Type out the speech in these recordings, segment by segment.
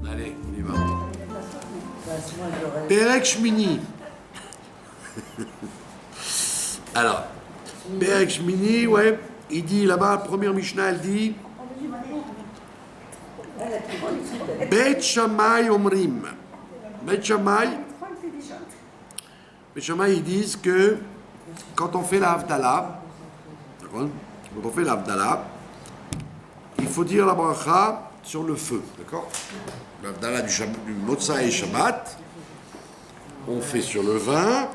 Allez, on y va. Perek Shmini. Alors, Perek Shmini, ouais, il dit là-bas, première Mishnah, elle dit Bet Shammai Omrim. Bet Shammai, ils disent que quand on fait la Havdalah, d'accord, quand on fait la Havdalah, il faut dire la bracha sur le feu, d'accord? La Havdalah du Motza et Shabbat, on fait sur le vin,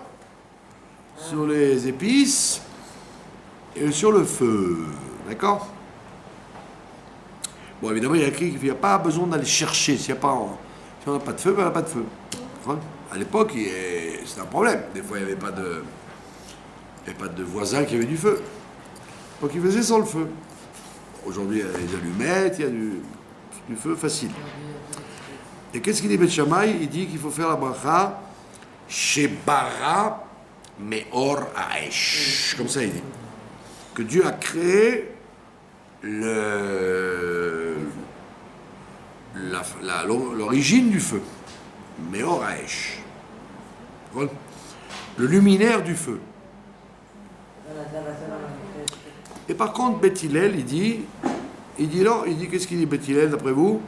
sur les épices et sur le feu, d'accord? Bon, évidemment, il y a écrit qu'il n'y a pas besoin d'aller chercher. Si on n'a pas de feu, ben on n'a pas de feu. À l'époque, c'était un problème. Des fois, il n'y avait pas de voisins qui avaient du feu. Donc, ils faisaient sans le feu. Aujourd'hui, il y a des allumettes, il y a du feu facile. Et qu'est-ce qu'il dit Bet Shammai? Il dit qu'il faut faire la bracha Shebara Meor Haesh. Comme ça, il dit. Que Dieu a créé l'origine du feu. Meor Haesh. Le luminaire du feu. Et par contre, Beth Hillel, il dit qu'est-ce qu'il dit Beth Hillel d'après vous?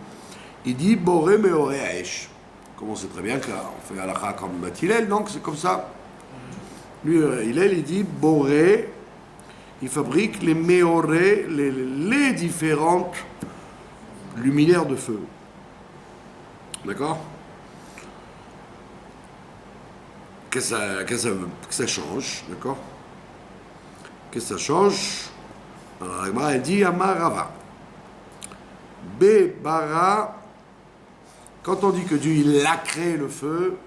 Il dit Boré Meor Haesh. Comme on sait très bien qu'on fait halakha comme Beth Hillel, donc c'est comme ça. Lui, Hillel, il dit Boré, il fabrique les méorés, les différentes luminaires de feu. D'accord? Qu'est-ce que ça change? D'accord? Qu'est-ce que ça change? Alors, elle dit Amarava. Bebara, quand on dit que Dieu il a créé le feu,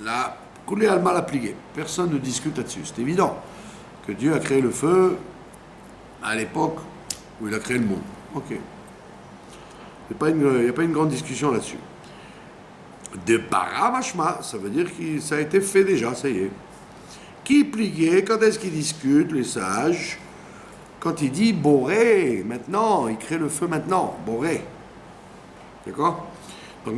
là, Koulé Alma l'a plié. Personne ne discute là-dessus. C'est évident que Dieu a créé le feu à l'époque où il a créé le monde. Ok. Il n'y a pas une grande discussion là-dessus. De bara mashma, ça veut dire que ça a été fait déjà, ça y est. Qui plié, quand est-ce qu'ils discutent, les sages? Quand il dit Boré, maintenant, il crée le feu maintenant, Boré. D'accord? Donc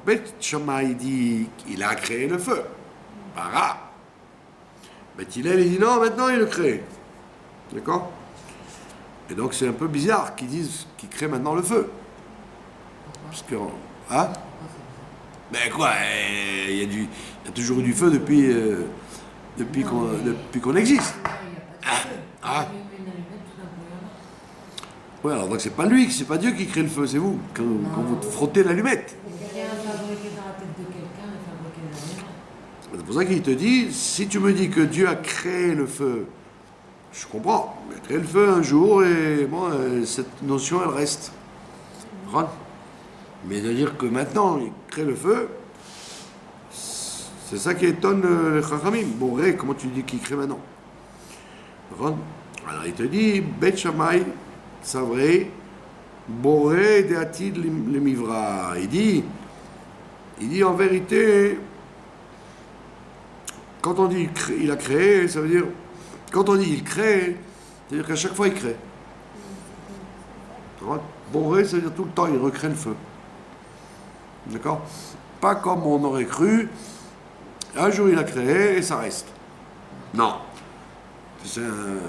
Bet Shammai dit qu'il a créé le feu. Bara. Beth Hillel, il dit non, maintenant il le crée. D'accord? Et donc c'est un peu bizarre qu'ils disent qu'il crée maintenant le feu. Parce que. Hein? Ben quoi? Il y a toujours eu du feu depuis qu'on existe. Ah. Ouais, alors donc c'est pas Dieu qui crée le feu, c'est vous, quand vous frottez l'allumette. C'est pour ça qu'il te dit, si tu me dis que Dieu a créé le feu, je comprends, il a créé le feu un jour et bon, cette notion elle reste. Mais de dire que maintenant il crée le feu, c'est ça qui étonne les Chachamim. Boré, comment tu dis qu'il crée maintenant? Alors il te dit, Bet Shammai, c'est vrai, Boré de Atid le Mivra. Il dit en vérité, quand on dit il a créé, ça veut dire, quand on dit il crée, c'est-à-dire qu'à chaque fois il crée. Boré, ça veut dire tout le temps il recrée le feu. D'accord? Pas comme on aurait cru, un jour il a créé et ça reste. Non. C'est un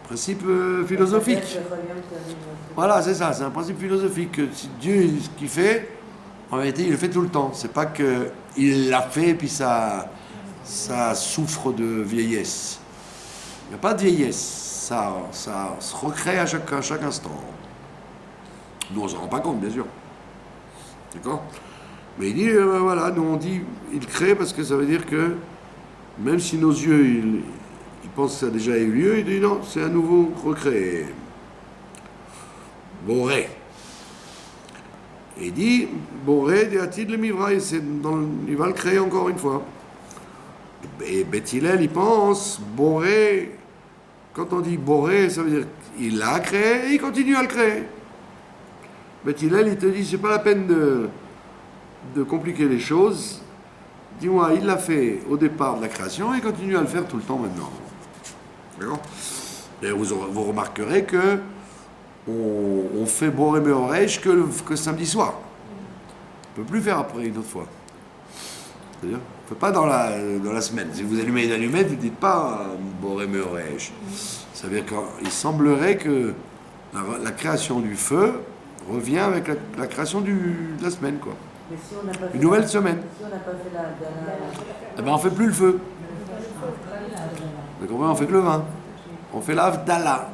principe philosophique. Voilà, c'est ça, c'est un principe philosophique. Que si Dieu, ce qu'il fait, en réalité, il le fait tout le temps. C'est pas qu'il l'a fait et puis ça souffre de vieillesse. Il n'y a pas de vieillesse. Ça se recrée à chaque instant. Nous, on ne s'en rend pas compte, bien sûr. D'accord? Mais il dit, voilà, nous on dit, il crée parce que ça veut dire que même si nos yeux, ils pensent que ça a déjà eu lieu, il dit non, c'est à nouveau recréé. Boré. Et il dit, Boré de Atid le Mivra, il va le créer encore une fois. Et Beth Hillel, il pense, Boré, quand on dit Boré, ça veut dire qu'il l'a créé et il continue à le créer. Beth Hillel, il te dit, c'est pas la peine de compliquer les choses. Dis-moi, il l'a fait au départ de la création et il continue à le faire tout le temps maintenant. D'accord? D'ailleurs, vous remarquerez que on fait Boré Meoresh que samedi soir. On ne peut plus faire après une autre fois. C'est-à-dire, on ne fait pas dans la semaine. Si vous allumez une allumette, vous ne dites pas Boré Meoresh. Ça veut dire qu'il semblerait que la création du feu revient avec la création de la semaine, quoi. Mais si on n'a pas fait Une nouvelle semaine. Si on n'a pas fait la Eh ben, on ne fait plus le feu. Vous comprenez, on fait que le vin. On fait l'Avdala.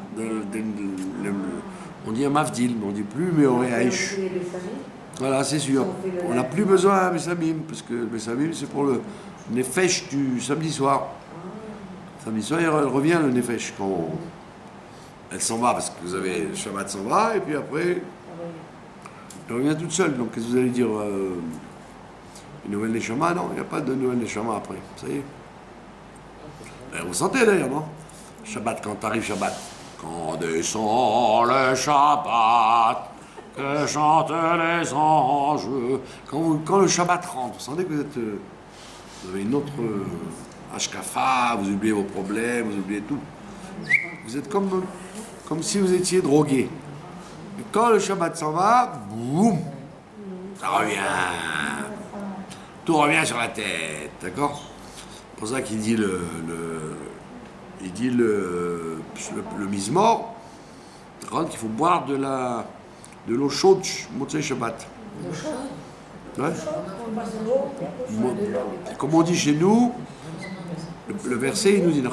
On dit un Mavdil, mais on ne dit plus Meoresh. Voilà, c'est sûr. On n'a plus besoin d'un Bessamim, parce que le Bessamim, c'est pour le Nefesh du samedi soir. Samedi soir, elle revient, le Nefesh, quand elle s'en va, parce que vous avez le Shabbat s'en va, et puis après, elle revient toute seule. Donc, qu'est-ce que vous allez dire une nouvelle Neshama? Non, il n'y a pas de nouvelle Neshama après. Ça y est. Et vous sentez d'ailleurs, non? Shabbat, quand arrive Shabbat. Quand descend le Shabbat, que chantent les anges. Quand le Shabbat rentre, vous sentez que vous avez une autre Ashkafa, vous oubliez vos problèmes, vous oubliez tout. Vous êtes comme si vous étiez drogué. Et quand le Shabbat s'en va, boum, ça revient. Tout revient sur la tête, d'accord? C'est pour ça qu'il dit il dit le Mizmor, qu'il faut boire de l'eau chaude, Motzei Shabbat. Ouais. Comme on dit chez nous, le verset, il nous dit,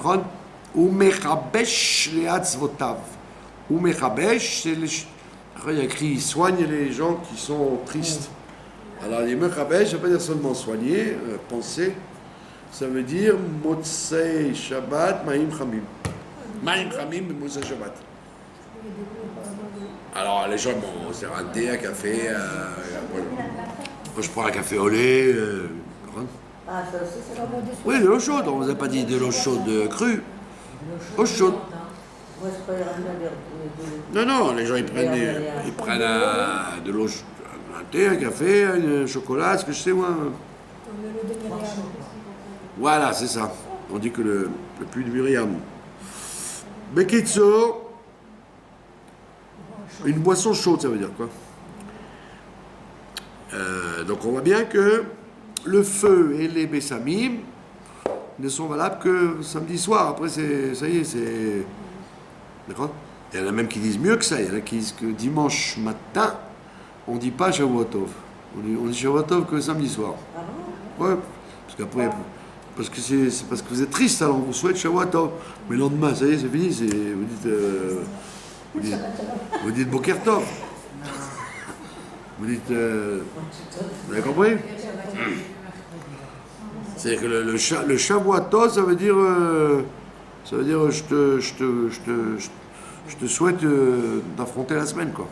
Umechabesh le'atzvotav. Umechabesh, c'est il y a écrit, il soigne les gens qui sont tristes. Alors, les Mechabesh, ça ne veut pas dire seulement soigner, penser. Ça veut dire Motzei Shabbat, Ma'im Chamim. Ma'im Chamim, Motzei Shabbat. Alors, les gens, bon, c'est un thé, un café. Moi, je prends un café au lait. Ah, ça aussi, c'est la Oui, de l'eau chaude. On ne vous a pas dit de l'eau chaude crue. Eau chaude. Moi, je croyais rien de... Non, les gens, ils prennent de l'eau chaude. Un thé, un café, un chocolat, ce que je sais, moi. Voilà, c'est ça. On dit que le puits de Myriam. Bekitso, une boisson chaude, ça veut dire quoi? Donc on voit bien que le feu et les bessamim ne sont valables que samedi soir. Après, ça y est, c'est... D'accord? Il y en a même qui disent mieux que ça. Il y en a qui disent que dimanche matin, on ne dit pas Shavuotov. On dit Shavuotov que samedi soir. Ah bon? Ouais, parce qu'après... Parce que c'est parce que vous êtes triste, alors on vous souhaite Shavuotov. Mais le lendemain, ça y est, c'est fini. Vous dites Boker Tov. Vous dites... vous avez compris? C'est-à-dire que le Shavuotov, ça veut dire je te souhaite d'affronter la semaine, quoi.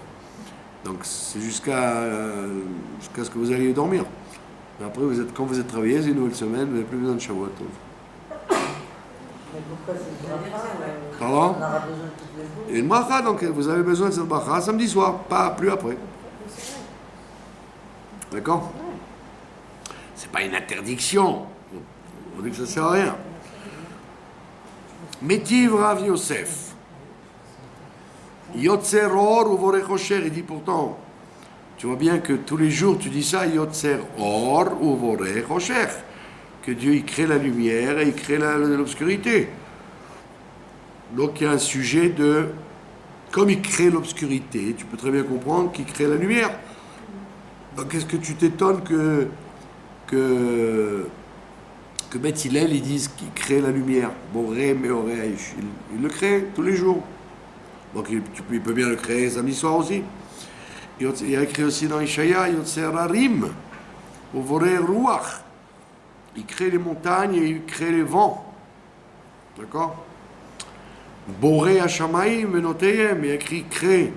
Donc c'est jusqu'à ce que vous alliez dormir. Mais après, quand vous êtes travaillé, c'est une nouvelle semaine, vous n'avez plus besoin de Shavuotov. Mais pourquoi c'est une bracha? Pardon? On aura besoin de toutes les jours. Une bracha, donc vous avez besoin de cette bracha samedi soir, pas plus après. D'accord? C'est pas une interdiction. On dit que ça ne sert à rien. Métiv Rav Yosef. Yotzer Or ou Vorech Osher. Il dit pourtant, tu vois bien que tous les jours tu dis ça, Yotzer Or ou Vorech Osher. Que Dieu il crée la lumière et il crée l'obscurité. Donc il y a un sujet de... Comme il crée l'obscurité, tu peux très bien comprendre qu'il crée la lumière. Donc est-ce que tu t'étonnes que Beth Hillel, ils disent qu'il crée la lumière. Boré, Meoré, il le crée tous les jours. Donc il peut bien le créer samedi soir aussi. Il a écrit aussi dans Ishaïa, Yotzer Harim, ou Voré Ruach. Il crée les montagnes et il crée les vents. D'accord? Boré Hashamaim, Venoteyem, il a écrit crée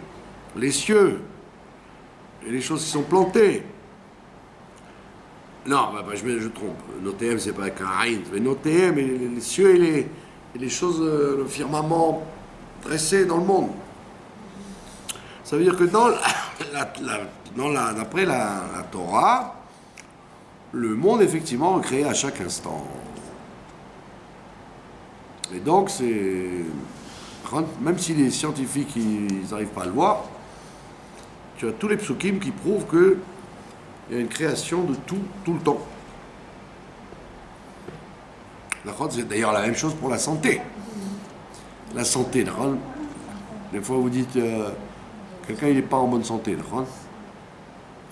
les cieux et les choses qui sont plantées. Non, je trompe. Notéem, c'est pas avec un Aïn. Mais Notéem, les cieux et les choses, le firmament dressé dans le monde. Ça veut dire que d'après la Torah, le monde, effectivement, est créé à chaque instant. Et donc, c'est Même si les scientifiques ils n'arrivent pas à le voir, tu as tous les psukim qui prouvent qu'il y a une création de tout le temps. C'est d'ailleurs la même chose pour la santé. La santé, des fois vous dites quelqu'un il n'est pas en bonne santé.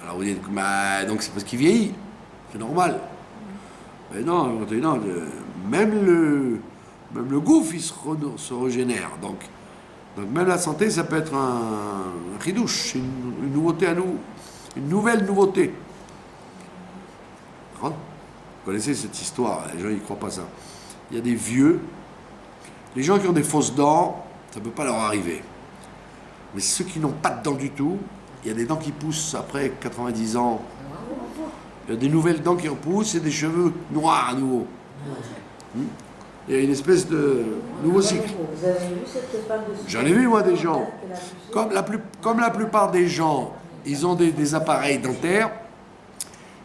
Alors vous dites bah, donc c'est parce qu'il vieillit, c'est normal. Mais non, non, même le gouffre il se régénère. Donc même la santé ça peut être un chidouche, une nouveauté à nous, une nouvelle nouveauté. Vous connaissez cette histoire, les gens ils ne croient pas ça. Il y a des vieux, les gens qui ont des fausses dents, ça ne peut pas leur arriver. Mais ceux qui n'ont pas de dents du tout, il y a des dents qui poussent après 90 ans. Il y a des nouvelles dents qui repoussent et des cheveux noirs à nouveau. Il y a une espèce de nouveau cycle. Vous avez vu cette femme de... J'en ai vu moi des gens. Comme la plupart des gens, ils ont des appareils dentaires.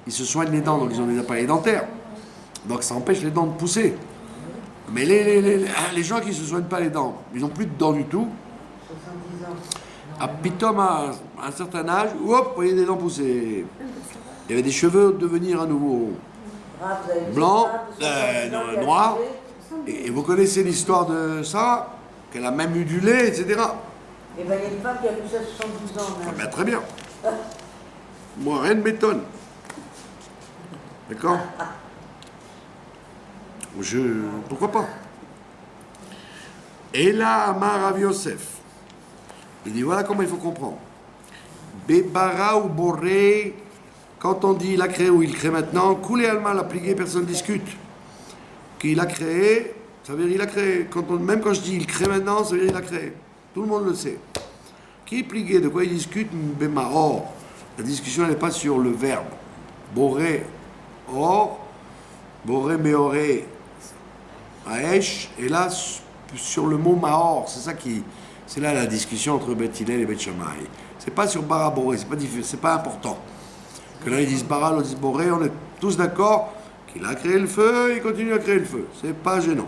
Ils se soignent les dents, donc ils ont des appareils dentaires. Donc ça empêche les dents de pousser. Mais les gens qui ne se soignent pas les dents, ils n'ont plus de dents du tout. 70 ans. À Pitom, à un certain âge, hop, vous voyez des dents pousser. Il y avait des cheveux devenir à nouveau blancs, noirs. Et vous connaissez l'histoire de ça, qu'elle a même eu du lait, etc. Et bien il y a une femme qui a poussé à 72 ans. Ah ben, très bien. Moi, rien ne m'étonne. D'accord? Pourquoi pas? Et là, Amar Rav Yosef. Il dit voilà comment il faut comprendre. Bebara ou Boré, quand on dit il a créé ou il crée maintenant, Koulé Alma l'a plié, personne ne discute. Qu'il a créé, ça veut dire il a créé. Même quand je dis il crée maintenant, ça veut dire il a créé. Tout le monde le sait. Qui est plié, de quoi il discute? Bemahor. La discussion n'est pas sur le verbe. Boré, or, Boré, Meoré, Aesh, et là, sur le mot Mahor, c'est là la discussion entre Beth Hillel et Beth Shammai. C'est pas sur Bara Boré, c'est pas important. Que là ils disent Bara, l'autre disent Boré, on est tous d'accord qu'il a créé le feu, il continue à créer le feu. C'est pas gênant.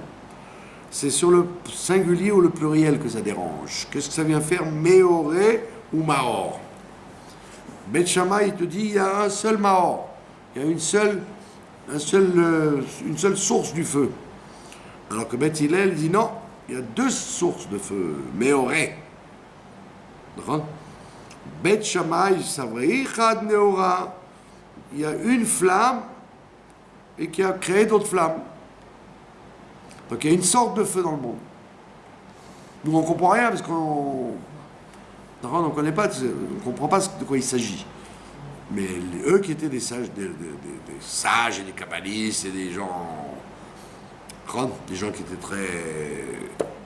C'est sur le singulier ou le pluriel que ça dérange. Qu'est-ce que ça vient faire, Meoré ou Mahor? Beth Shammai, il te dit, il y a un seul Mahor. Il y a une seule source du feu. Alors que Beth Hillel dit non, il y a deux sources de feu, Meoré. Beth Shammai, Savri, Chad Neora, il y a une flamme et qui a créé d'autres flammes. Donc il y a une sorte de feu dans le monde. Nous on ne comprend rien parce qu'on ne connaît pas, on ne comprend pas de quoi il s'agit. Mais eux qui étaient des sages, des sages et des kabbalistes et des gens qui étaient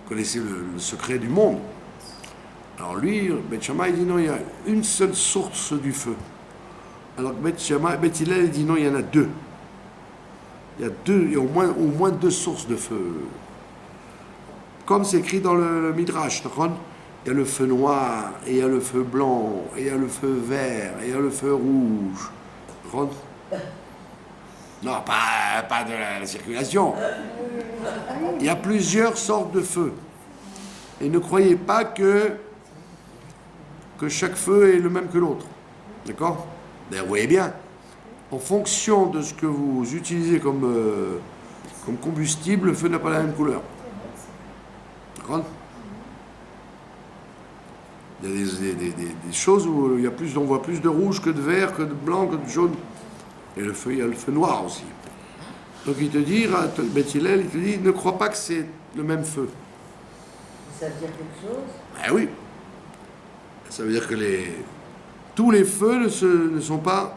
connaissaient le secret du monde. Alors lui, Beth Shammai dit non, il y a une seule source du feu. Alors que Beth Hillel dit non, il y en a deux. Il y a au moins deux sources de feu. Comme c'est écrit dans le Midrash, il y a le feu noir, et il y a le feu blanc, et il y a le feu vert, et il y a le feu rouge. Non, pas de la circulation. Il y a plusieurs sortes de feux. Et ne croyez pas que chaque feu est le même que l'autre. D'accord? D'ailleurs, vous voyez bien, en fonction de ce que vous utilisez comme combustible, le feu n'a pas la même couleur. D'accord? Il y a des choses où on voit plus de rouge que de vert, que de blanc, que de jaune. Et il y a le feu noir aussi. Donc il te dit, Beth Hillel, il te dit, ne crois pas que c'est le même feu. Ça veut dire quelque chose? Ah oui. Ça veut dire que tous les feux n'ont pas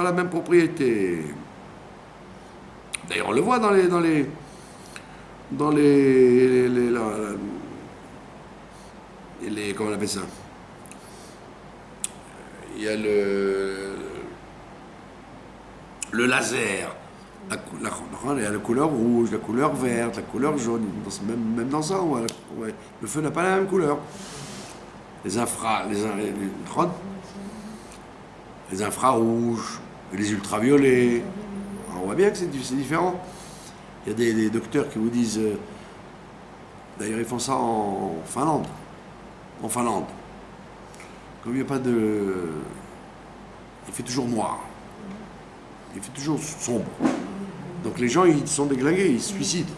la même propriété. D'ailleurs, on le voit dans les comment on appelle ça? Il y a le laser. Il y a la couleur rouge, la couleur verte, la couleur jaune. Même dans ça, ouais. Le feu n'a pas la même couleur. Les infrarouges, les ultraviolets. Alors on voit bien que c'est différent. Il y a des docteurs qui vous disent D'ailleurs, ils font ça en Finlande. En Finlande. Comme il n'y a pas de... Il fait toujours noir. Il fait toujours sombre. Donc les gens, ils sont déglingués, ils se suicident.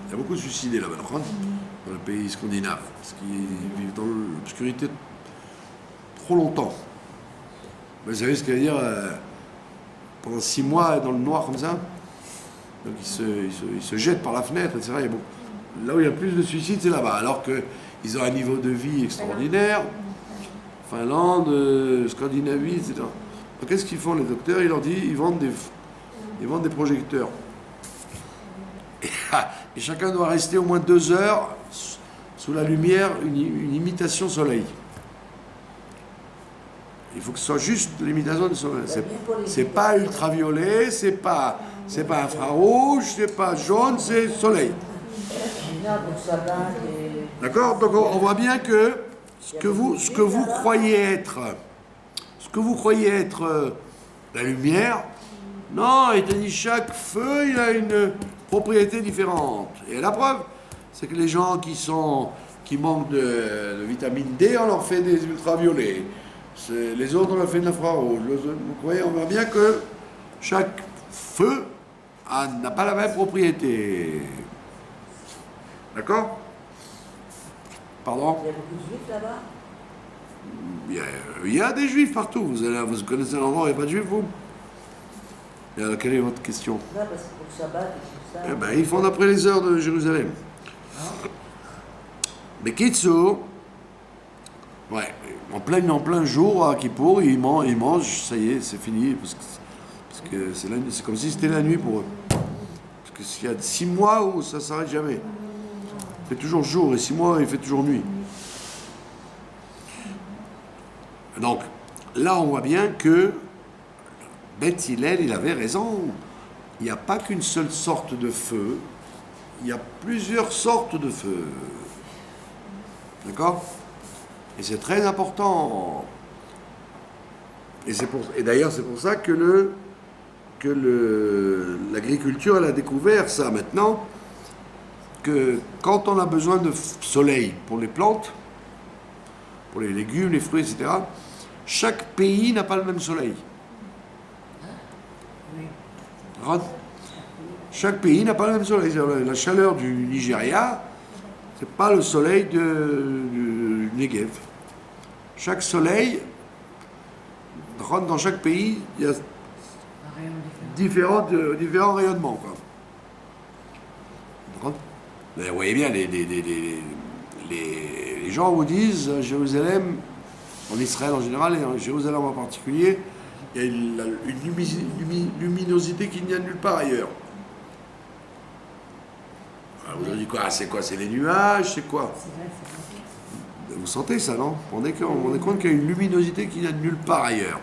Il y a beaucoup de suicidés là-bas, dans le pays scandinave. Parce qu'ils vivent dans l'obscurité trop longtemps. Vous savez ce qu'il veut dire pendant 6 mois dans le noir comme ça. Donc ils se jettent par la fenêtre, etc. Et bon, là où il y a plus de suicides, c'est là-bas. Alors qu'ils ont un niveau de vie extraordinaire. Finlande, Scandinavie, etc. Donc qu'est-ce qu'ils font les docteurs? Ils leur disent, ils vendent des projecteurs. Et chacun doit rester au moins 2 heures sous la lumière, une imitation soleil. Il faut que ce soit juste l'imitation du soleil. C'est pas ultraviolet, c'est pas infrarouge, c'est pas jaune, c'est soleil. D'accord? Donc on voit bien que ce que vous croyez être la lumière, non, il te dit chaque feu, il a une propriété différente. Et la preuve, c'est que les gens qui manquent de vitamine D, on leur fait des ultraviolets. Les autres, on leur fait de l'infrarouge. Vous voyez, on voit bien que chaque feu n'a pas la même propriété. D'accord? Pardon? Il y a beaucoup de juifs là-bas? Il y a des juifs partout. Vous connaissez l'endroit où il n'y a pas de juifs, vous? Quelle est votre question? Non, parce que pour le sabbat et tout ça. Eh ben, ils font d'après les heures de Jérusalem. Mais Kitso, ouais, en plein jour, à Kippour, ils mangent, ça y est, c'est fini, parce que c'est comme si c'était la nuit pour eux. Parce qu'il y a 6 mois où ça ne s'arrête jamais. Il fait toujours jour, et 6 mois, il fait toujours nuit. Donc, là, on voit bien que Beth Hillel, il avait raison. Il n'y a pas qu'une seule sorte de feu, il y a plusieurs sortes de feu. D'accord? Et c'est très important. Et d'ailleurs, c'est pour ça que l'agriculture, elle a découvert ça maintenant, que quand on a besoin de soleil pour les plantes, pour les légumes, les fruits, etc., chaque pays n'a pas le même soleil. Chaque pays n'a pas le même soleil. La chaleur du Nigeria, c'est pas le soleil du Negev. Chaque soleil, dans chaque pays, il y a différents rayonnements. Quoi. Vous voyez bien, les gens vous disent, à Jérusalem, en Israël en général, et en Jérusalem en particulier, il y a une luminosité qu'il n'y a nulle part ailleurs. Alors vous avez dit quoi? C'est quoi? C'est les nuages? C'est quoi? Vous sentez ça, non? On est compte qu'il y a une luminosité qu'il n'y a nulle part ailleurs.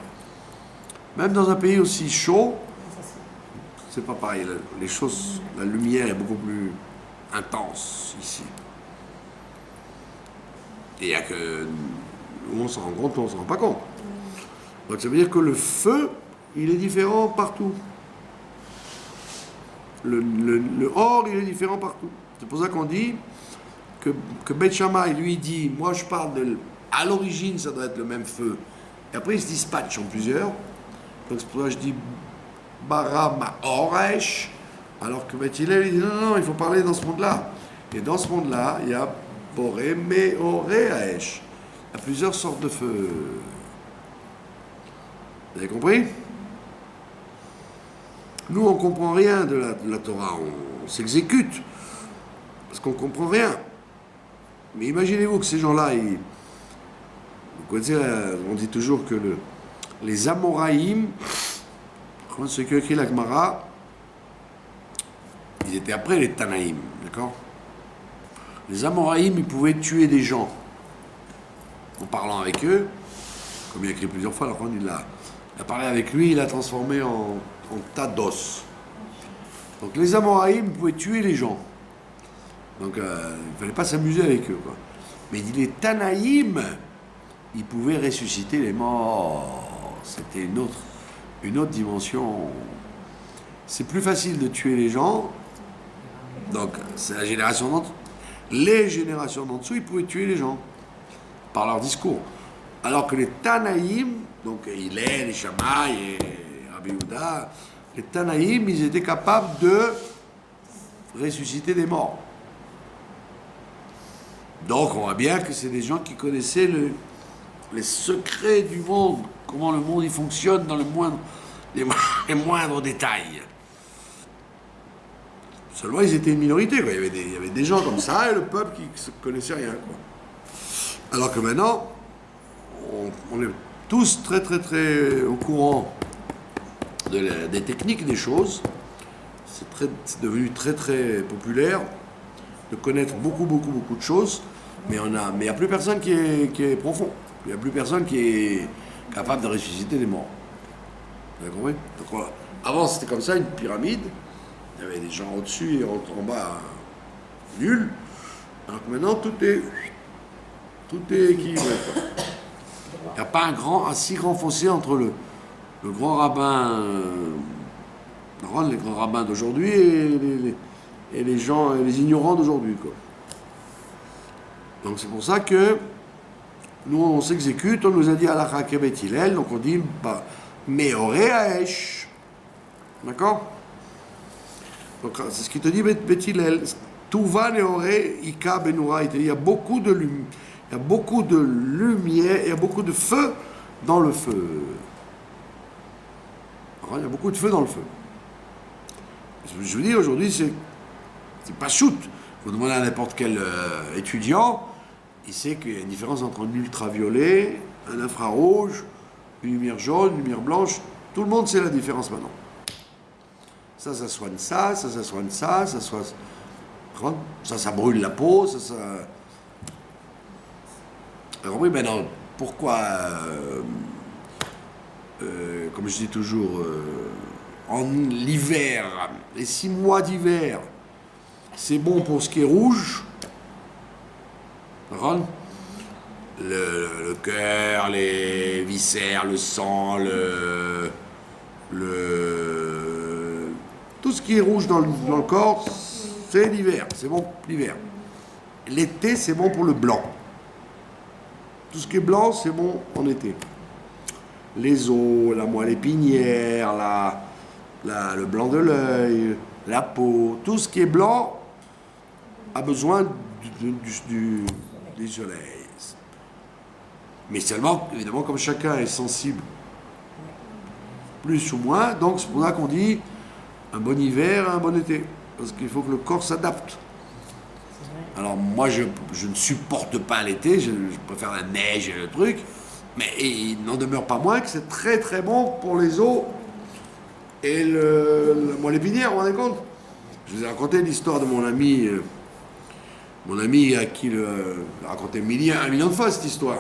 Même dans un pays aussi chaud, c'est pas pareil. La lumière est beaucoup plus intense ici. Et il n'y a que... Où on s'en rend compte, on ne s'en rend pas compte. Donc ça veut dire que le feu, il est différent partout. Le or, il est différent partout. C'est pour ça qu'on dit que Beth Shammai, lui, dit, moi je parle à l'origine, ça doit être le même feu. Et après, il se dispatche en plusieurs. Donc c'est pour ça que je dis Bara Ma'oresh, alors que Beth Hillel, il dit non, il faut parler dans ce monde-là. Et dans ce monde-là, il y a Boré Me'oresh. Il y a plusieurs sortes de feux. Vous avez compris? Nous, on ne comprend rien de la Torah, on s'exécute, parce qu'on ne comprend rien. Mais imaginez-vous que ces gens-là, vous connaissez, on dit toujours que les Amoraïm, ce que écrit la Gemara, ils étaient après les Tanaïm, d'accord? Les Amoraïm, ils pouvaient tuer des gens en parlant avec eux, comme il a écrit plusieurs fois, alors il a parlé avec lui, il l'a transformé en tas d'os. Donc les Amoraïm pouvaient tuer les gens. Donc il ne fallait pas s'amuser avec eux. Quoi. Mais les Tanaïm, ils pouvaient ressusciter les morts. C'était une autre dimension. C'est plus facile de tuer les gens. Donc c'est la les générations d'en dessous, ils pouvaient tuer les gens par leur discours. Alors que les Tanaïm, donc Hillel, les Shammai et Rabbi Yehuda, les Tanaïm, ils étaient capables de ressusciter des morts. Donc on voit bien que c'est des gens qui connaissaient les secrets du monde, comment le monde il fonctionne dans les moindres détails. Seulement ils étaient une minorité, quoi. Il y avait des gens comme ça et le peuple qui ne connaissait rien, quoi. Alors que maintenant, on est tous très très très au courant des techniques des choses. C'est devenu très très populaire de connaître beaucoup de choses, mais il n'y a plus personne qui est profond. Il n'y a plus personne qui est capable de ressusciter les morts. Vous avez compris? Donc voilà. Avant c'était comme ça, une pyramide. Il y avait des gens au-dessus et en bas nuls. Alors que maintenant tout est équilibré. Il n'y a pas un si grand fossé entre le grand rabbin, les grands rabbins d'aujourd'hui et les gens, les ignorants d'aujourd'hui, quoi. Donc c'est pour ça que nous on s'exécute, on nous a dit Halakha Kebet Hillel, donc on dit Meoré Haesh. D'accord? Donc c'est ce qui te dit Bet Hillel. Tuva Neoré Ika Benura. Il y a beaucoup de lumière. Il y a beaucoup de lumière, il y a beaucoup de feu dans le feu. Alors, il y a beaucoup de feu dans le feu. Je veux dire, aujourd'hui, c'est pas shoot. Vous demandez à n'importe quel étudiant, il sait qu'il y a une différence entre un ultraviolet, un infrarouge, une lumière jaune, une lumière blanche. Tout le monde sait la différence maintenant. Ça soigne ça, ça soigne ça, ça brûle la peau, ça... Alors oui, maintenant, pourquoi, comme je dis toujours, en l'hiver, les 6 mois d'hiver, c'est bon pour ce qui est rouge, le cœur, les viscères, le sang, tout ce qui est rouge dans le corps, c'est l'hiver, c'est bon pour l'hiver. L'été, c'est bon pour le blanc. Tout ce qui est blanc, c'est bon en été. Les os, la moelle épinière, le blanc de l'œil, la peau, tout ce qui est blanc a besoin du soleil. Mais seulement, évidemment, comme chacun est sensible, plus ou moins, donc c'est pour ça qu'on dit un bon hiver, un bon été. Parce qu'il faut que le corps s'adapte. Alors moi, je ne supporte pas l'été, je préfère la neige et le truc, mais il n'en demeure pas moins que c'est très très bon pour les os et la moelle épinière, vous vous rendez compte? Je vous ai raconté l'histoire de mon ami à qui il a raconté un million de fois cette histoire.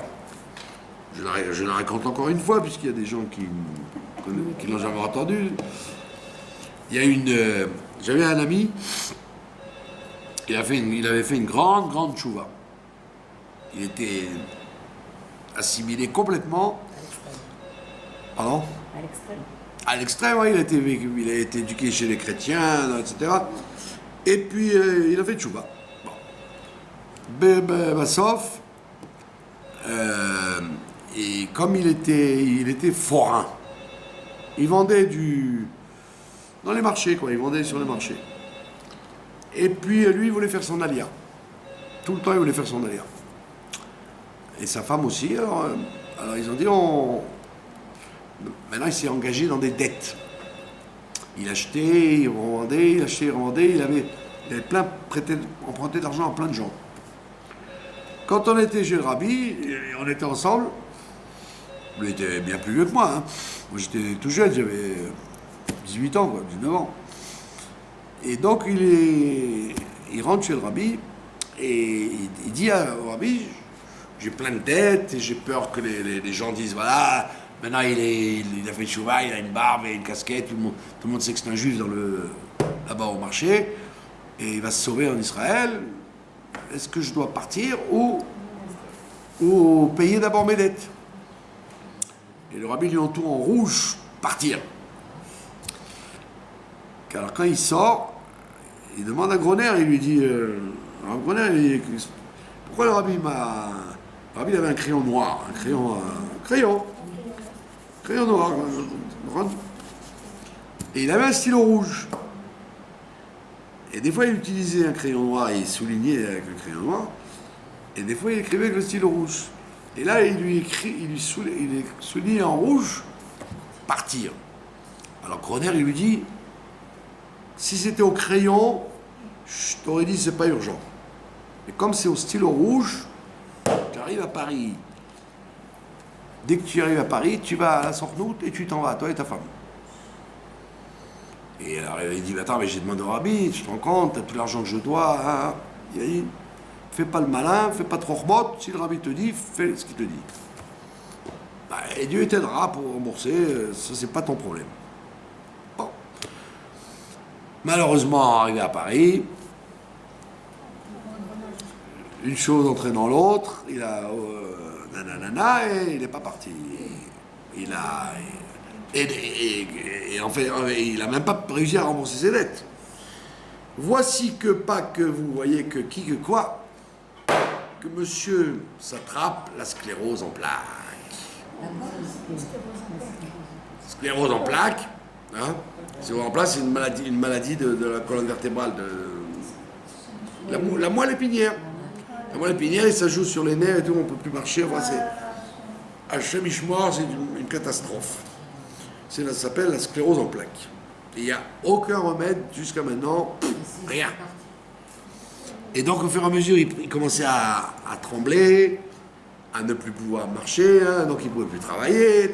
Je la raconte encore une fois, puisqu'il y a des gens qui l'ont jamais entendu. J'avais un ami, il avait fait une grande tchouva. Il était assimilé complètement. Pardon? À l'extrême. À l'extrême, oui, il a été éduqué chez les chrétiens, etc. Et puis, il a fait tchouva. Bon. Sauf, et comme il était forain, il vendait dans les marchés, quoi. Il vendait sur les marchés. Et puis, lui, il voulait faire son alia. Tout le temps, il voulait faire son alia. Et sa femme aussi. Alors ils ont dit, maintenant, il s'est engagé dans des dettes. Il achetait, il revendait, il achetait, il revendait. Il avait emprunté de l'argent à plein de gens. Quand on était chez le rabbi, on était ensemble. Il était bien plus vieux que moi. Hein. Moi, j'étais tout jeune, j'avais 18 ans, quoi, 19 ans. Et donc, il rentre chez le rabbi et il dit au rabbi, j'ai plein de dettes et j'ai peur que les gens disent, voilà, maintenant il a fait chouva, il a une barbe et une casquette, tout le monde sait que c'est un juif là-bas au marché, et il va se sauver en Israël. Est-ce que je dois partir ou payer d'abord mes dettes? Et le rabbi lui entoure en rouge, partir. Alors quand il sort, il demande à Groner, il lui dit, Alors, vous comprenez, pourquoi le rabbi m'a... Le rabbi il avait un crayon noir, crayon noir. Et il avait un stylo rouge. Et des fois, il utilisait un crayon noir et il soulignait avec le crayon noir. Et des fois, il écrivait avec le stylo rouge. Et là, il souligne en rouge, partir. Alors Croner, il lui dit, si c'était au crayon, je t'aurais dit, c'est pas urgent. Mais comme c'est au stylo rouge, tu arrives à Paris. Dès que tu arrives à Paris, tu vas à la Sornoute et tu t'en vas, toi et ta femme. Et alors il dit, attends, mais j'ai demandé au rabbi, tu te rends compte, t'as tout l'argent que je dois. Hein. Il a dit, fais pas le malin, fais pas trop rebot, si le rabbi te dit, fais ce qu'il te dit. Bah, et Dieu t'aidera pour rembourser, ça c'est pas ton problème. Bon. Malheureusement, arrivé à Paris, une chose entraînant l'autre, il a nanana et il n'est pas parti. Il a... Et en fait, il n'a même pas réussi à rembourser ses dettes. Voici que pas que vous voyez que qui que quoi, que monsieur s'attrape la sclérose en plaques. Sclérose en plaques, hein, sclérose en plaques, c'est une maladie de la colonne vertébrale, de la moelle épinière. La moelle épinière, et ça joue sur les nerfs et tout, on ne peut plus marcher. Enfin, c'est à chemichement, c'est une catastrophe. Ça s'appelle la sclérose en plaques. Et il n'y a aucun remède jusqu'à maintenant, rien. Et donc, au fur et à mesure, il commençait à trembler, à ne plus pouvoir marcher, hein, donc il ne pouvait plus travailler,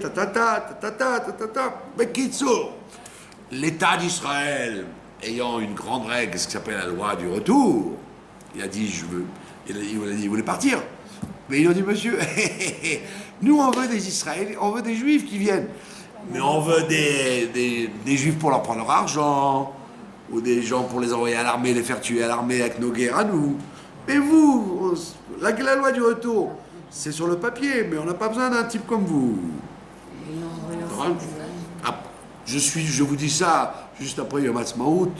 Mais Kitsour, l'État d'Israël, ayant une grande règle, ce qui s'appelle la loi du retour, il a dit, il voulait partir. Mais ils ont dit, monsieur, nous on veut des Israéliens, on veut des Juifs qui viennent. Mais on veut des Juifs pour leur prendre leur argent, ou des gens pour les envoyer à l'armée, les faire tuer à l'armée avec nos guerres à nous. Mais vous, la loi du retour, c'est sur le papier, mais on n'a pas besoin d'un type comme vous. Ah, je vous dis ça juste après Yom Ha'atzmaut.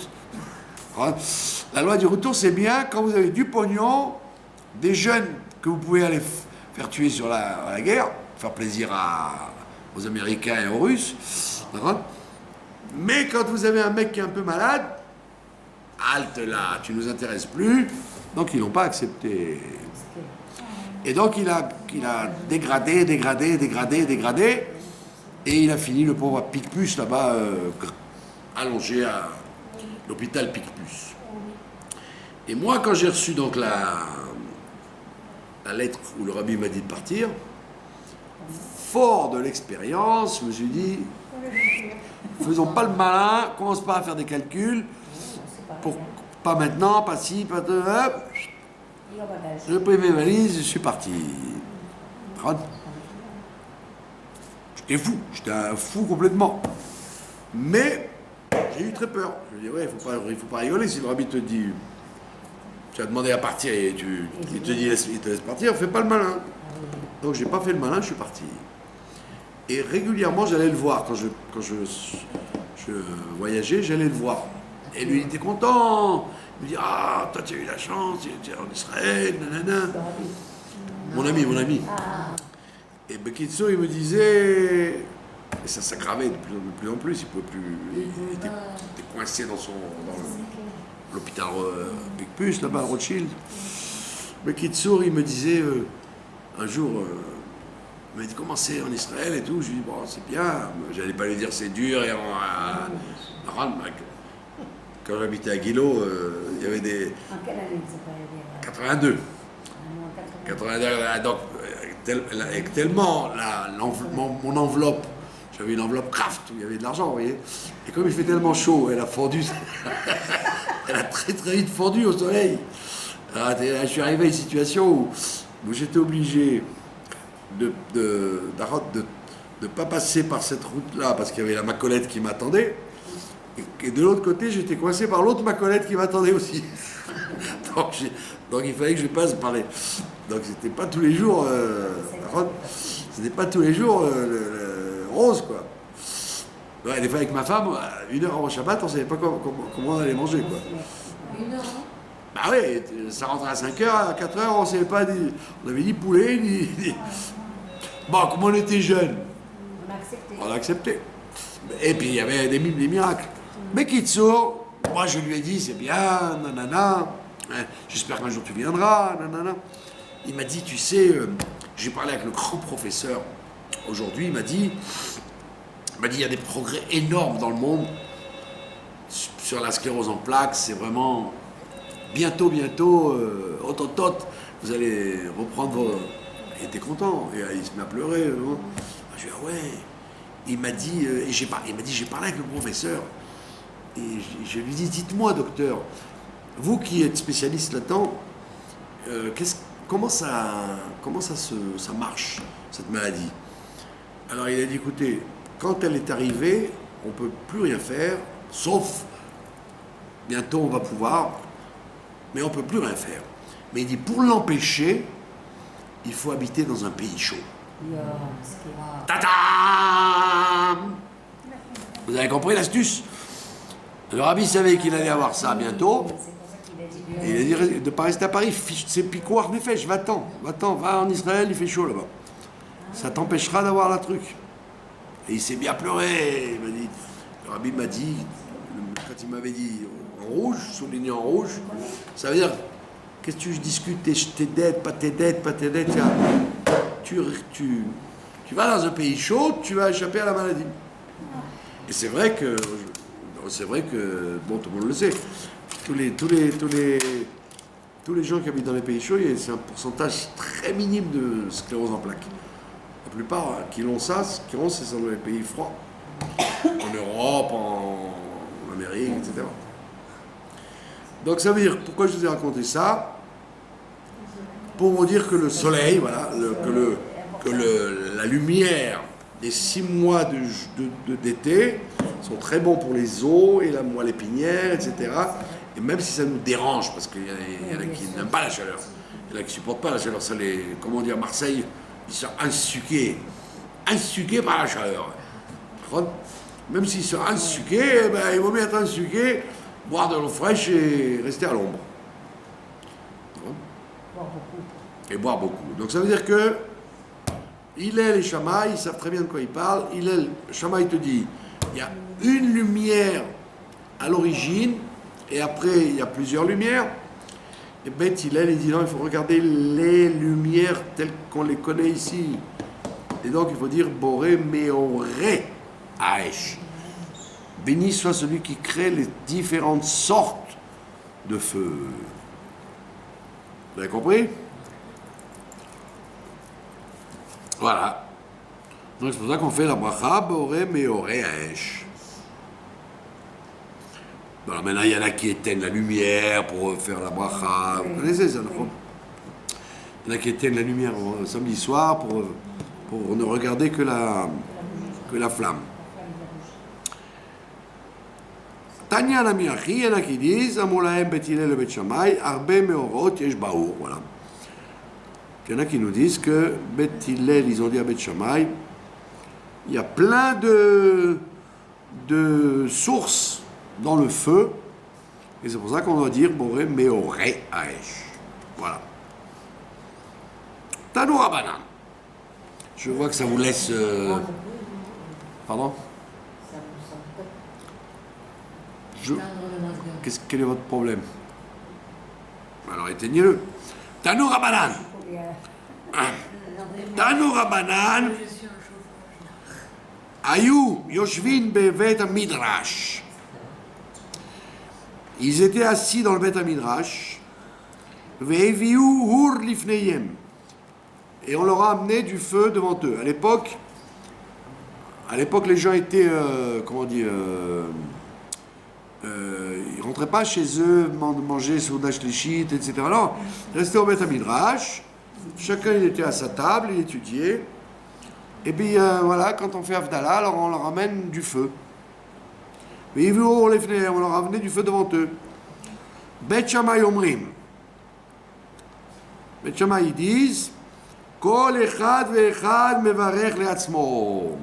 La loi du retour, c'est bien quand vous avez du pognon, des jeunes que vous pouvez aller faire tuer sur la guerre, faire plaisir aux Américains et aux Russes. Mais quand vous avez un mec qui est un peu malade, halte là, tu nous intéresses plus. Donc ils n'ont pas accepté. Et donc il a dégradé. Et il a fini, le pauvre Picpus là-bas, allongé à l'hôpital Picpus. Et moi, quand j'ai reçu donc la lettre où le rabbi m'a dit de partir, fort de l'expérience, je me suis dit, faisons pas le malin, commence pas à faire des calculs, pour pas maintenant, pas si, pas de... J'ai pris mes valises, je suis parti. J'étais un fou complètement. Mais j'ai eu très peur. Je me dis, ouais, il faut pas rigoler si le rabbi te dit, tu as demandé à partir et il te dit, il te laisse partir, fais pas le malin. Donc j'ai pas fait le malin, je suis parti. Et régulièrement, j'allais le voir. Quand je voyageais, j'allais le voir. Et lui, il était content. Il me dit, ah, toi, tu as eu la chance, tu es en Israël, nanana. Mon ami. Et Bekitso, il me disait, et ça s'aggravait de plus en plus, il pouvait plus, il était coincé dans l'hôpital Picpus, là-bas, à Rothschild. Bekitso, il me disait, un jour, il m'a dit, comment c'est en Israël et tout. Je lui dis, bon, c'est bien. J'allais pas lui dire c'est dur. Et quand j'habitais à Guilo, il y avait des... En quelle année ça peut 82. 82, donc, tellement mon enveloppe, j'avais une enveloppe Kraft où il y avait de l'argent, vous voyez. Et comme il fait tellement chaud, elle a fondu. Elle a très très vite fondu au soleil. Alors, je suis arrivé à une situation où j'étais obligé de pas passer par cette route-là parce qu'il y avait la Macolette qui m'attendait. Et de l'autre côté, j'étais coincé par l'autre Macolette qui m'attendait aussi. donc il fallait que je passe par les... Donc c'était pas tous les jours... c'était pas tous les jours rose, quoi. Ouais, des fois avec ma femme, 1 heure avant Shabbat, on savait pas comment on allait manger, quoi. 1 heure Bah oui, ça rentrait à 5 heures, à 4 heures, on savait pas, on avait ni poulet, ni... Bon, comme on était jeunes, On a accepté. on a accepté. Et puis il y avait des miracles. Mais Kitso, moi je lui ai dit, c'est bien, nanana, hein, j'espère qu'un jour tu viendras, nanana. Il m'a dit, tu sais, j'ai parlé avec le grand professeur aujourd'hui, il m'a dit, il y a des progrès énormes dans le monde sur la sclérose en plaques, c'est vraiment bientôt, hot, vous allez reprendre vos... Il était content, et il se met à pleurer. Je lui ai dit, ah ouais. Il m'a dit, j'ai parlé avec le professeur, et je lui ai dit, dites-moi docteur, vous qui êtes spécialiste là-dedans, comment ça marche, cette maladie? Alors il a dit, écoutez, quand elle est arrivée, on ne peut plus rien faire, sauf, bientôt on va pouvoir, mais on ne peut plus rien faire. Mais il dit, pour l'empêcher, il faut habiter dans un pays chaud. Tadam! Vous avez compris l'astuce? Le rabbi savait qu'il allait avoir ça bientôt. Et il a dit de ne pas rester à Paris, c'est piquoir nefesh, va-t'en, va en Israël, il fait chaud là-bas. Ça t'empêchera d'avoir la truc. Et il s'est bien pleuré. Il m'a dit, le rabbi m'a dit, quand il m'avait dit en rouge, souligné en rouge, ça veut dire, qu'est-ce que tu discutes, tes dettes, pas tes dettes, tu vas dans un pays chaud, tu vas échapper à la maladie. Et c'est vrai que, bon, tout le monde le sait, tous les gens qui habitent dans les pays chauds, c'est un pourcentage très minime de sclérose en plaques. La plupart qui l'ont ça, c'est dans les pays froids, en Europe, en Amérique, etc. Donc ça veut dire, pourquoi je vous ai raconté ça? Pour vous dire que le soleil, voilà, la lumière des 6 mois d'été sont très bons pour les os et la moelle épinière, etc. Et même si ça nous dérange, parce qu'il y en a qui n'aiment pas la chaleur, il y en a qui ne supportent pas la chaleur, ça comment dire, Marseille, ils sont insuqués par la chaleur. Même s'ils sont insuqués, ben, il vaut mieux être insuqué, boire de l'eau fraîche et rester à l'ombre. Et boire beaucoup. Donc ça veut dire que Hillel et Shammai, ils savent très bien de quoi ils parlent. Shammai te dit, il y a une lumière à l'origine, et après il y a plusieurs lumières. Et Beth Hillel, il dit non, il faut regarder les lumières telles qu'on les connaît ici. Et donc il faut dire Boré Meoré Aesh. Béni soit celui qui crée les différentes sortes de feu. Vous avez compris? Voilà. Donc c'est pour ça qu'on fait la bracha Boré Meoré Aesh. Alors maintenant il y en a qui éteignent la lumière pour faire la bracha. Vous connaissez ça, non? Il y en a qui éteignent la lumière samedi soir pour ne regarder que la flamme. Tanya Namiachi, il y en a qui disent Amolahem Bet Hillel Bet Shammai, Arbe Meorot Yesh Baour. Voilà. Il y en a qui nous disent que Bet Hillel, ils ont dit à Bet Shammai, il y a plein de sources dans le feu, et c'est pour ça qu'on doit dire Boré Meoré Aesh. Voilà. Tanu Rabbanan. Je vois que ça vous laisse. Pardon? Quel est votre problème? Alors éteignez-le. Tanu Rabbanan. Tanu Rabbanan. Ayu Yoshvin Bevet Midrash. Ils étaient assis dans le Bet Midrash. Ve'eviu hur lifneyem. Et on leur a amené du feu devant eux. À l'époque, les gens étaient, ils rentraient pas chez eux manger sur Dashlichit, etc. Non, ils restaient au Bet Midrash. Chacun il était à sa table, il étudiait. Et puis voilà, quand on fait Havdalah, alors on leur amène du feu. Mais on leur a amené du feu devant eux. Bet Shammai Omrim. Bet Shammai ils disent Kol echad ve'echad mevarech le'atzmo.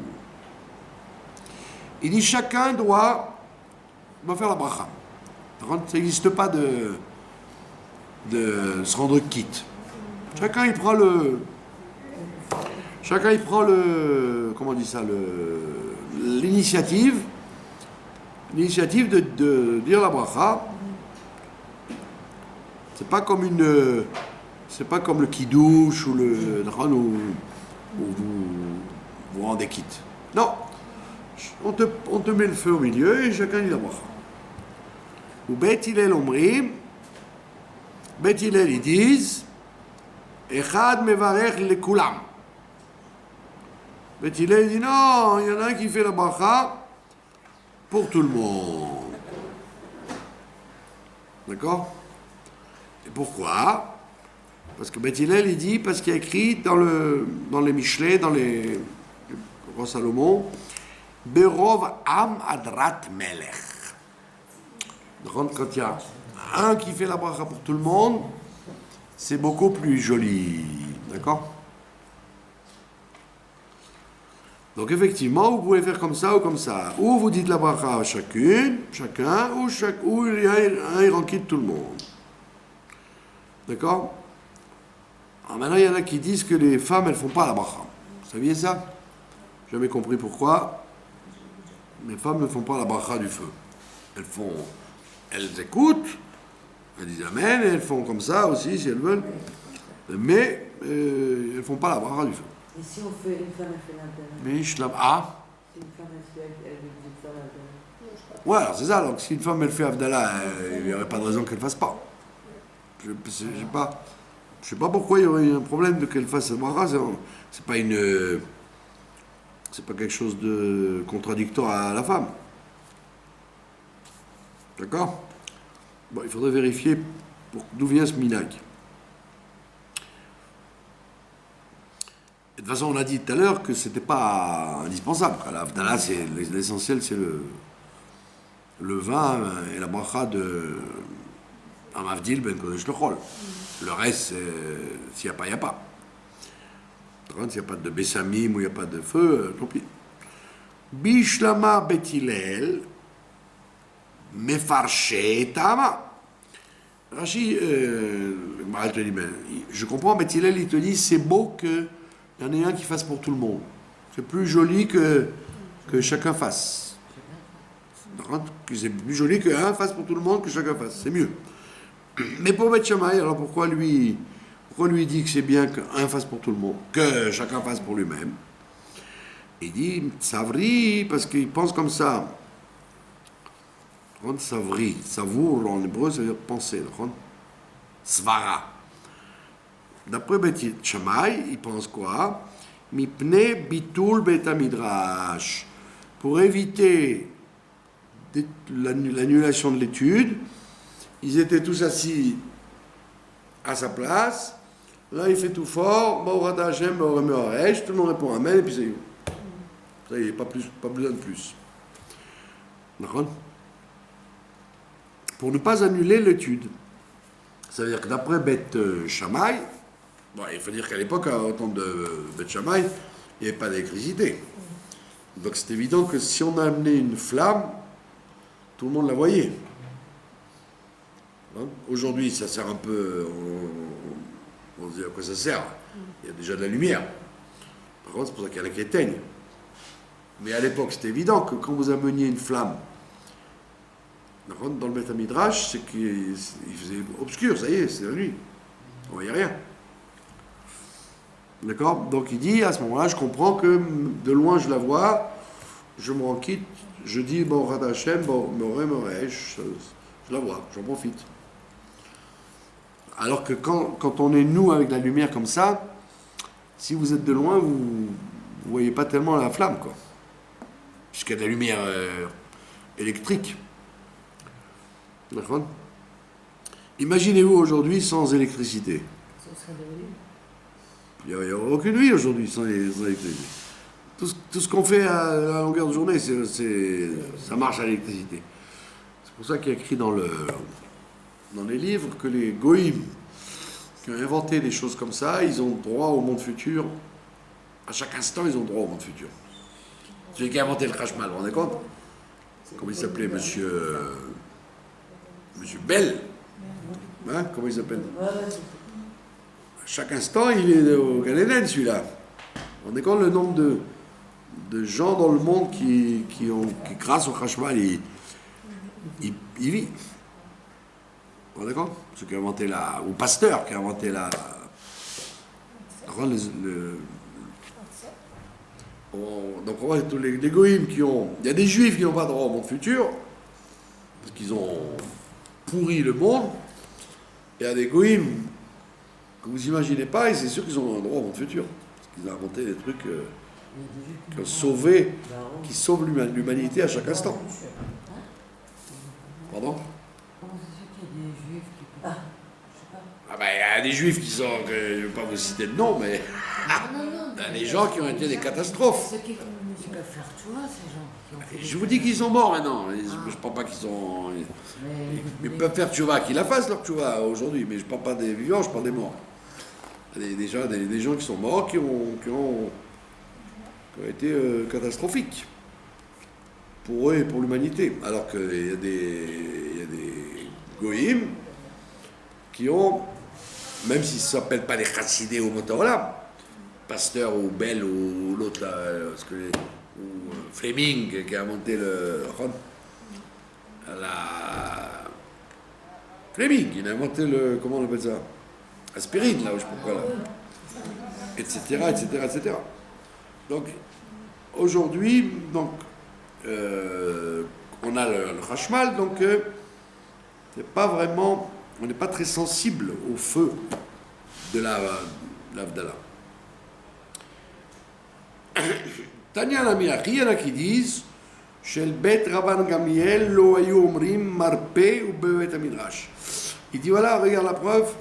Il dit chacun doit faire la bracha. Ça n'existe pas de de se rendre quitte. Chacun il prend comment on dit ça, l'initiative de dire la bracha. C'est pas comme le kiddush ou le où vous rendez quitte. Non, on te met le feu au milieu et chacun dit la bracha. Ou Bet Hillel omrim, Bet Hillel ils disent Echad mevarech lekulam. Bet Hillel dit non, il y en a un qui fait la bracha pour tout le monde. D'accord? Et pourquoi? Parce que Bet Hillel il dit, parce qu'il y a écrit dans les Mishlei, dans les Roi Salomon, Berov am adrat melech. Quand il y a un qui fait la bracha pour tout le monde, c'est beaucoup plus joli. D'accord? Donc effectivement, vous pouvez faire comme ça ou comme ça. Ou vous dites la bracha à chacun, ou il rend quitte tout le monde. D'accord? Alors maintenant, il y en a qui disent que les femmes, elles font pas la bracha. Vous saviez ça? Jamais compris pourquoi. Les femmes ne font pas la bracha du feu. Elles écoutent, elles disent Amen, et elles font comme ça aussi, si elles veulent. Mais elles ne font pas la bracha du feu. Et si on fait une femme, elle fait l'Abdallah? Mais je la... Ah? Si une femme, elle veut dire faire l'Abdallah. Ouais, alors c'est ça. Donc si une femme, elle fait Abdallah, il n'y aurait pas de raison qu'elle ne fasse pas. Je ne sais pas pourquoi il y aurait un problème de qu'elle fasse cette bracha. C'est pas quelque chose de contradictoire à la femme. D'accord? Bon, il faudrait vérifier d'où vient ce minag. De toute façon, on a dit tout à l'heure que c'était pas indispensable. L'Avdallah, l'essentiel, c'est le vin et la bracha de Amavdil ben Kodesh Lechol. Le reste, s'il n'y a pas, il n'y a pas. S'il n'y a pas de Bessamim ou il n'y a pas de feu, tant pis. Bishlama Bet Hillel Mefarshe Tama. Rashi, le te dit, ben, je comprends, Bet Hillel, il te dit, c'est beau qu'il y en ait un qui fasse pour tout le monde. C'est plus joli que chacun fasse. C'est plus joli qu'un fasse pour tout le monde que chacun fasse. C'est mieux. Mais pour Bet Shammai, alors pourquoi lui dit que c'est bien qu'un fasse pour tout le monde, que chacun fasse pour lui-même? Il dit Savri, parce qu'il pense comme ça. Savri, savour en hébreu, ça veut dire penser. Svara. D'après Bet Shammai, il pense quoi? Mipne bitul bet midrash. Pour éviter l'annulation de l'étude, ils étaient tous assis à sa place. Là, il fait tout fort. Tout le monde répond Amen, et puis c'est ça y est, pas besoin de plus. D'accord? Pour ne pas annuler l'étude. Ça veut dire que d'après Bet Shammai, bon, il faut dire qu'à l'époque, au temps de Bet Shammai, il n'y avait pas d'électricité. Donc c'est évident que si on a amené une flamme, tout le monde la voyait. Hein? Aujourd'hui, ça sert un peu... On se dit à quoi ça sert. Il y a déjà de la lumière. Par contre, c'est pour ça qu'il y en a qui éteignent. Mais à l'époque, c'était évident que quand vous ameniez une flamme dans le Beth Midrash, c'est qu'il faisait obscur, ça y est, c'est la nuit. On ne voyait rien. D'accord? Donc il dit, à ce moment-là, je comprends que de loin je la vois, je me rends quitte, je dis, bon, Rad Hashem, bon, je la vois, j'en profite. Alors que quand on est nous avec la lumière comme ça, si vous êtes de loin, vous ne voyez pas tellement la flamme, quoi. Puisqu'il y a de la lumière électrique. D'accord? Imaginez-vous aujourd'hui sans électricité. Il n'y a aucune vie aujourd'hui sans électricité. Tout ce qu'on fait à la longueur de journée, ça marche à l'électricité. C'est pour ça qu'il y a écrit dans les livres que les goïms qui ont inventé des choses comme ça, ils ont droit au monde futur. À chaque instant, ils ont droit au monde futur. Celui qui a inventé le Khashmal, vous vous rendez compte? Comment il s'appelait, monsieur Bell. Hein, comment il s'appelle? Ouais, c'est Chaque instant, il est au Gan Eden, celui-là. On est compte le nombre de gens dans le monde qui grâce au Khashmal, ils vivent. On est d'accord? Ceux qui ont inventé ou Pasteur qui a inventé donc on voit tous les goïms qui ont... Il y a des juifs qui n'ont pas droit au monde futur, parce qu'ils ont pourri le monde. Il y a des goïms que vous imaginez pas, et c'est sûr qu'ils ont un droit au monde futur. Parce qu'ils ont inventé des trucs qui ont sauvé, qui sauvent l'humanité à chaque instant. Pardon? Comment ça se fait qu'il y a des juifs qui peuvent... Je sais pas. Ah ben, il y a des juifs qui sont... je ne vais pas vous citer de nom, mais... Il y a des gens qui ont été des catastrophes. Ceux qui peuvent faire tout ça, ces gens qui ont fait Je vous dis qu'ils sont morts maintenant. Je ne parle pas qu'ils sont... Ils peuvent faire tchouva, qu'ils la fassent leur tchouva aujourd'hui, mais je ne parle pas des vivants, je parle des morts. Il y a des gens qui sont morts, qui ont été catastrophiques pour eux et pour l'humanité. Alors qu'il y a des goïms qui ont, même s'ils ne s'appellent pas les chassidés ou Motorlam, Pasteur ou Bell ou l'autre là, ou Fleming qui a inventé Fleming, il a inventé comment on appelle ça? Aspirine, là, je sais pas quoi, là. Etc., etc., etc. Donc, aujourd'hui, donc, on a le Khashmal, donc, c'est pas vraiment, on n'est pas très sensible au feu de l'Avdallah. Tanya Lamirachi, il y en a qui disent Shel Bet Rabban Gamiel lo ayu omrim marpe ou bevet midrash. Il dit voilà, regarde la preuve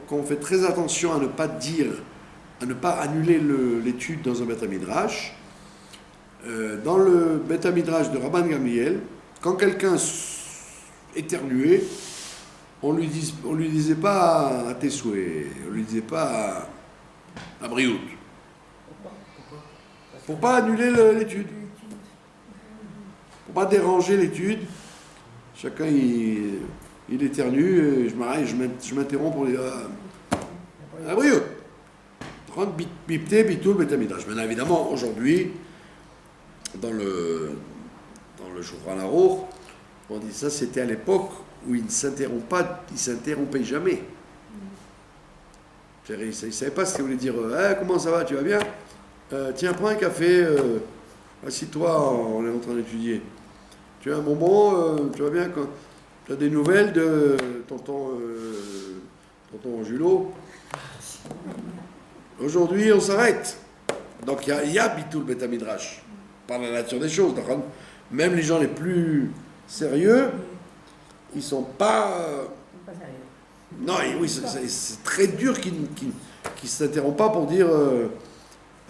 qu'on fait très attention à ne pas dire, à ne pas annuler l'étude dans un Bet midrash. Dans le Bet midrash de Rabban Gamiel, quand quelqu'un éternuait, on lui disait pas à tes souhaits, on lui disait pas à Briout. Pour pas annuler l'étude. Pour pas déranger l'étude. Chacun il éternue, je m'interromps pour dire à Briout. 30 bipté, bitoul, betamidrash. Maintenant évidemment, aujourd'hui, dans le Shulchan Aruch, on dit ça, c'était à l'époque où il ne s'interrompait jamais. Il ne savait pas ce qu'il voulait dire. Comment ça va, tu vas bien? Tiens, prends un café, assis-toi, on est en train d'étudier. Tu as un bonbon, tu vas bien? Tu as des nouvelles de tonton Julot? Aujourd'hui, on s'arrête. Donc il y a Bitoul Bet Midrash, par la nature des choses. Même les gens les plus sérieux, ils sont pas... Non, oui, c'est très dur qu'ils ne s'interrompent pas pour dire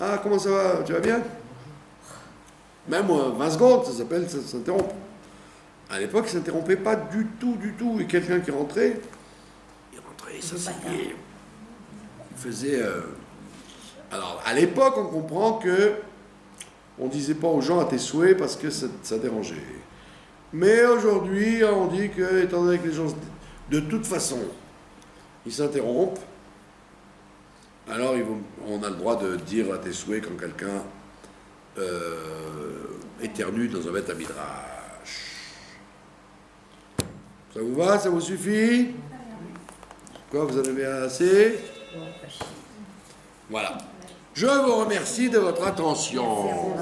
ah, comment ça va, tu vas bien? Même 20 secondes, ça s'appelle ça s'interrompre. À l'époque, ils ne s'interrompaient pas du tout. Et quelqu'un qui rentrait, il s'asseyait. Il faisait... Alors, à l'époque, on comprend que on ne disait pas aux gens à tes souhaits parce que ça dérangeait. Mais aujourd'hui, on dit que, étant donné que les gens, de toute façon, ils s'interrompent, alors on a le droit de dire à tes souhaits quand quelqu'un éternue dans un bête à midrash. Ça vous va? Ça vous suffit? Quoi, vous en avez assez? Voilà. Je vous remercie de votre attention.